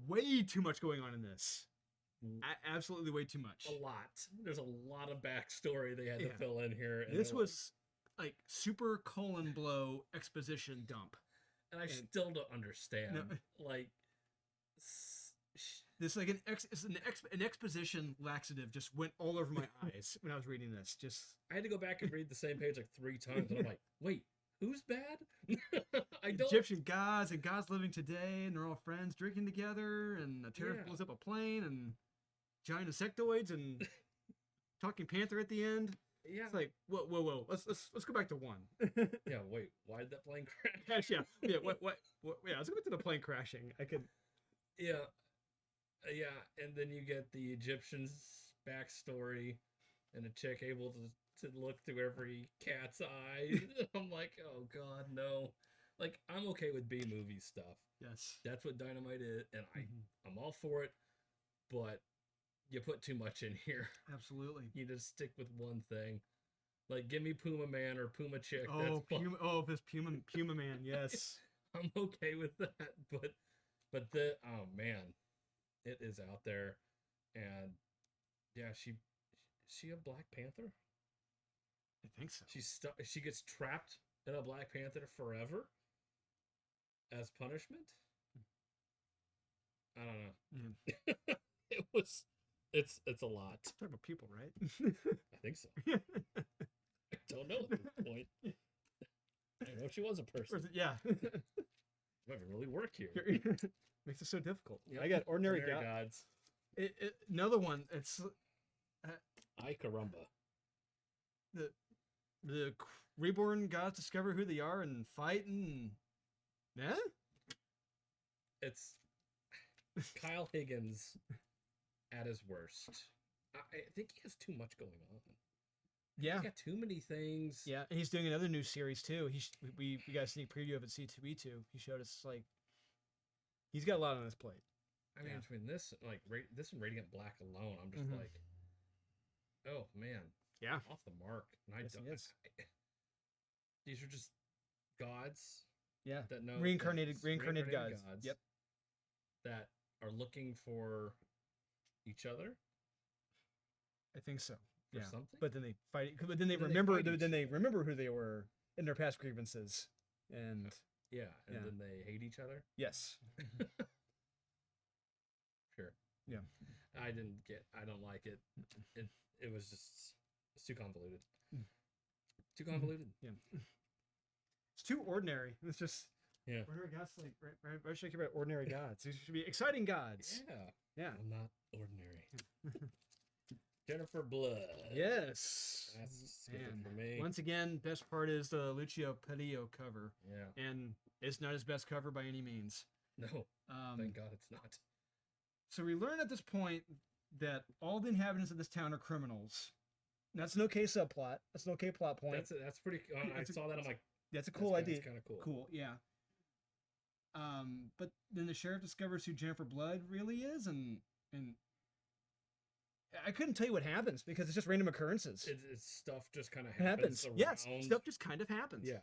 way too much going on in this. Absolutely way too much. A lot. There's a lot of backstory they had to fill in here. And this was like super colon blow exposition dump. And I still don't understand. Like, this like an exposition laxative just went all over my eyes when I was reading this. I had to go back and read the same page like 3 times, and I'm like, wait, who's bad? I don't. Egyptian gods and gods living today, and they're all friends drinking together, and a terror blows up a plane, and giant insectoids, and talking Panther at the end. Yeah, it's like whoa. Let's go back to 1. Yeah, wait, why did that plane crash? Yeah. What? Yeah, let's go back to the plane crashing. Yeah, and then you get the Egyptians' backstory, and a chick able to look through every cat's eye. I'm like, oh god, no. like I'm okay with B movie stuff. Yes. That's what Dynamite is, and Mhm. I'm all for it. But you put too much in here. Absolutely. You just stick with one thing. Like, give me Puma Man or Puma Chick. Oh, That's fine. this Puma Man. Yes. I'm okay with that. But the oh man, it is out there, and yeah, she a Black Panther. I think so. She's stuck. She gets trapped in a Black Panther forever as punishment. I don't know. Yeah. It's a lot. Talk about people, right? I think so. I don't know at this point. I know she was a person. Yeah. Might really work here. Makes it so difficult. Yep. I got ordinary Gods. Another one. It's Ay caramba. the reborn gods discover who they are and fight and yeah. It's Kyle Higgins at his worst. I think he has too much going on. Yeah. He's got too many things. Yeah, and he's doing another new series too. We got a sneak preview of it C2E2. He showed us like he's got a lot on his plate. I mean, between this this and Radiant Black alone, I'm just like, oh man, yeah, off the mark. And these are just gods. Yeah, that know reincarnated gods. Yep, that are looking for each other. I think so. Yeah, something. But then they fight. But then they remember. Then they remember who they were in their past grievances, and then they hate each other. Yes. Sure. Yeah. I don't like it. It was just it's too convoluted. Too convoluted. Yeah. It's too ordinary. It's just ordinary gods. Like why should I care about ordinary gods? These should be exciting gods. Yeah. I'm not ordinary. Jennifer Blood. Yes. That's good for me. Once again, best part is the Lucio Pedillo cover. Yeah. And it's not his best cover by any means. No. Thank God it's not. So we learn at this point that all the inhabitants of this town are criminals. That's an okay subplot. That's an okay plot point. That's pretty. I saw that. I'm like, that's a cool idea. That's kind of cool. Cool, yeah. But then the sheriff discovers who Jennifer Blood really is, and I couldn't tell you what happens because it's just random occurrences. It's stuff just kind of happens. Yes, stuff just kind of happens. Yeah.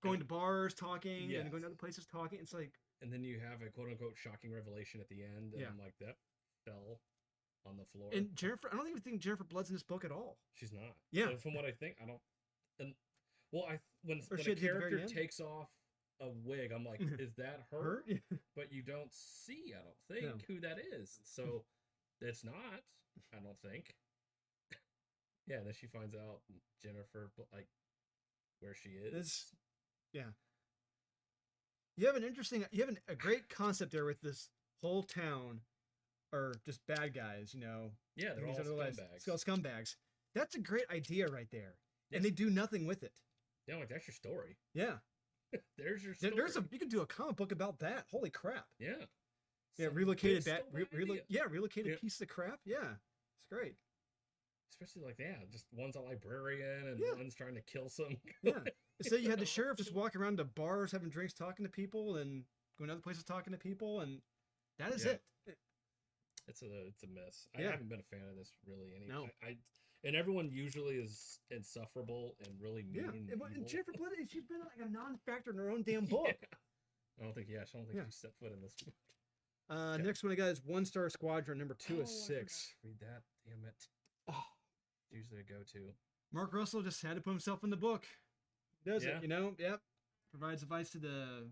Going to bars, talking, and going to other places, talking. It's like. And then you have a quote unquote shocking revelation at the end, and I'm like, that fell on the floor. And Jennifer, I don't even think Jennifer Blood's in this book at all. She's not. Yeah. So from what I think, I don't. And when a character takes off a wig, I'm like, is that her? But you don't see, I don't think, who that is. So it's not. I don't think. Yeah. Then she finds out Jennifer, like, where she is. You have a great concept there with this whole town are just bad guys, you know. Yeah, they're all scumbags. All scumbags. That's a great idea right there. Yes. And they do nothing with it. Yeah, like that's your story. Yeah. There's your story. You could do a comic book about that. Holy crap. Yeah. Yeah, relocated piece of crap. Yeah. It's great. Especially like just one's a librarian and one's trying to kill some. Yeah. So you had the sheriff just walking around to bars, having drinks, talking to people, and going to other places talking to people, and that is it. It's a mess. I haven't been a fan of this really. No. And everyone usually is insufferable and really mean. Yeah. And Jennifer Blood, she's been like a non-factor in her own damn book. I don't think she set foot in this book. Next one I got is One Star Squadron, number 2 of 6. Read that, damn it. Oh. Usually a go-to. Mark Russell just had to put himself in the book. Does it, you know? Yep. Provides advice to the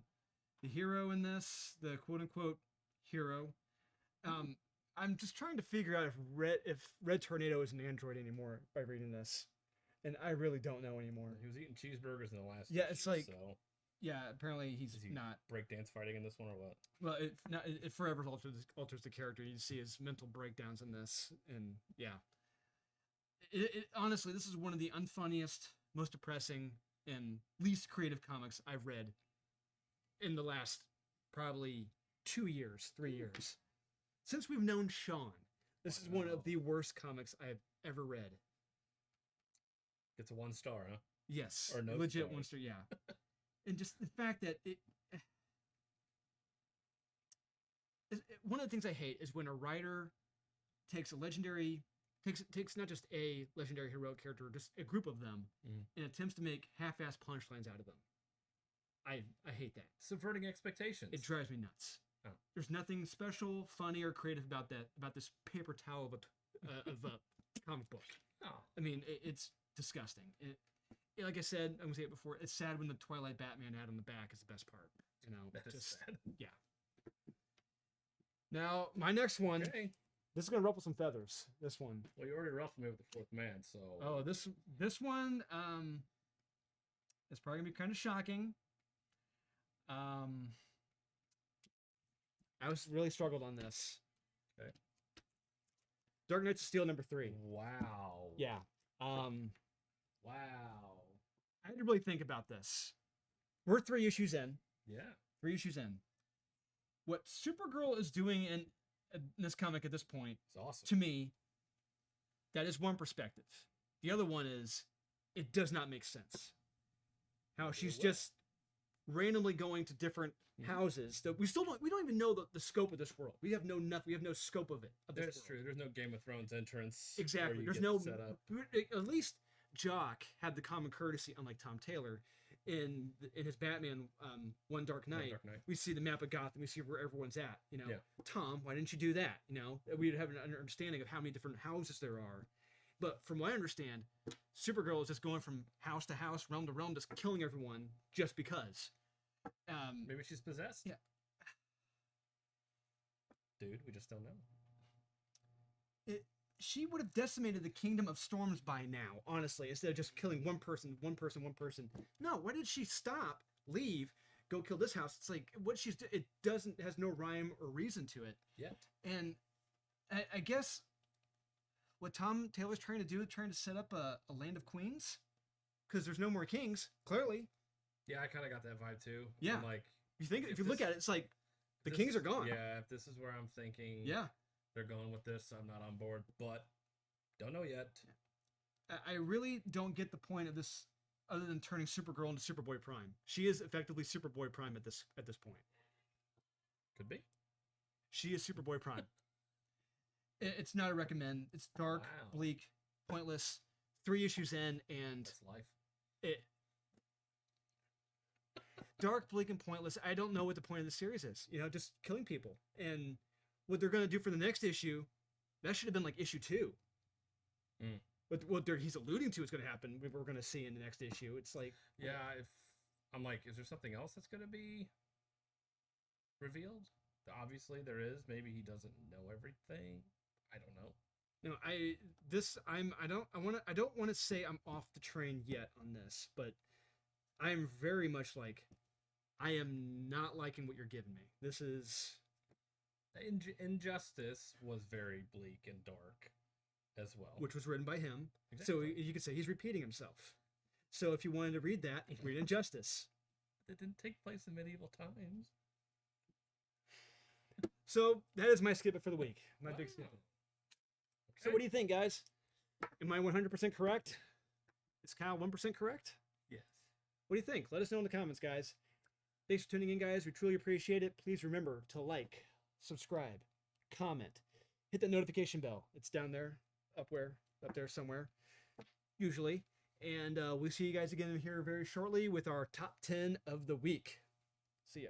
hero in this, the quote-unquote hero. I'm just trying to figure out if Red Tornado is an android anymore by reading this. And I really don't know anymore. He was eating cheeseburgers in the last issue, it's like... So. Yeah, apparently he's not breakdance fighting in this one or what? Well, it forever alters the character. You see his mental breakdowns in this, and honestly, this is one of the unfunniest, most depressing, and least creative comics I've read in the last probably 2 years, 3 years. Since we've known Sean, this is one of the worst comics I've ever read. It's a 1 star, huh? Yes, or no legit stars. 1 star. Yeah. and just the fact that one of the things I hate is when a writer takes not just a legendary heroic character, just a group of them, and attempts to make half-ass punchlines out of them. I hate that. Subverting expectations. It drives me nuts. Oh. There's nothing special, funny, or creative about this paper towel of a comic book. Oh. I mean, it's disgusting. Like I said, I'm gonna say it before. It's sad when the Twilight Batman ad on the back is the best part. You know, That is sad. Yeah. Now, my next one. Okay. This is gonna ruffle some feathers. This one. Well, you already ruffled me with the Fourth Man, so. Oh, this one. It's probably gonna be kind of shocking. I was really struggled on this. Okay. Dark Knights of Steel #3. Wow. Yeah. Wow. I had to really think about this. We're 3 issues in. Yeah. 3 issues in. What Supergirl is doing in this comic at this point, It's awesome. to me, that is one perspective. The other one is, it does not make sense. How she's just randomly going to different houses that we don't even know the scope of this world. We have no scope of it. That's true. There's no Game of Thrones entrance. Exactly. where you There's get no set up. At least Jock had the common courtesy, unlike Tom Taylor, in his Batman One Dark Knight. Dark Knight. We see the map of Gotham. We see where everyone's at. You know, Yeah. Tom, why didn't you do that? You know, we'd have an understanding of how many different houses there are. But from what I understand, Supergirl is just going from house to house, realm to realm, just killing everyone just because. Maybe she's possessed. Yeah. Dude, we just don't know. She would have decimated the Kingdom of Storms by now, honestly, instead of just killing one person. No, why did she stop, leave, go kill this house? It's like what she's it has no rhyme or reason to it. Yet. And I guess what Tom Taylor's trying to set up a land of queens, because there's no more kings, clearly. Yeah, I kind of got that vibe too. Yeah. I'm like, If you look at it, it's like the kings are gone. Yeah, if this is where I'm thinking. Yeah. They're going with this. I'm not on board, but don't know yet. I really don't get the point of this, other than turning Supergirl into Superboy Prime. She is effectively Superboy Prime at this point. Could be. She is Superboy Prime. It's not a recommend. It's dark, bleak, pointless. 3 issues in, and that's life. Dark, bleak, and pointless. I don't know what the point of the series is. You know, just killing people. And what they're going to do for the next issue, that should have been like issue 2. But what he's alluding to is going to happen, we're going to see in the next issue. It's like... Yeah, if I'm like, is there something else that's going to be revealed? Obviously there is. Maybe he doesn't know everything. I don't know. No, I don't want to say I'm off the train yet on this, but I'm very much like, I am not liking what you're giving me. This is... Injustice was very bleak and dark as well. Which was written by him. Exactly. So you could say he's repeating himself. So if you wanted to read that, read Injustice. It didn't take place in medieval times. So that is my skip it for the week. My big skip it. Okay. So what do you think, guys? Am I 100% correct? Is Kyle 1% correct? Yes. What do you think? Let us know in the comments, guys. Thanks for tuning in, guys. We truly appreciate it. Please remember to like, subscribe, comment, hit that notification bell. It's down there, up there somewhere, usually. And we'll see you guys again here very shortly with our top 10 of the week. See ya.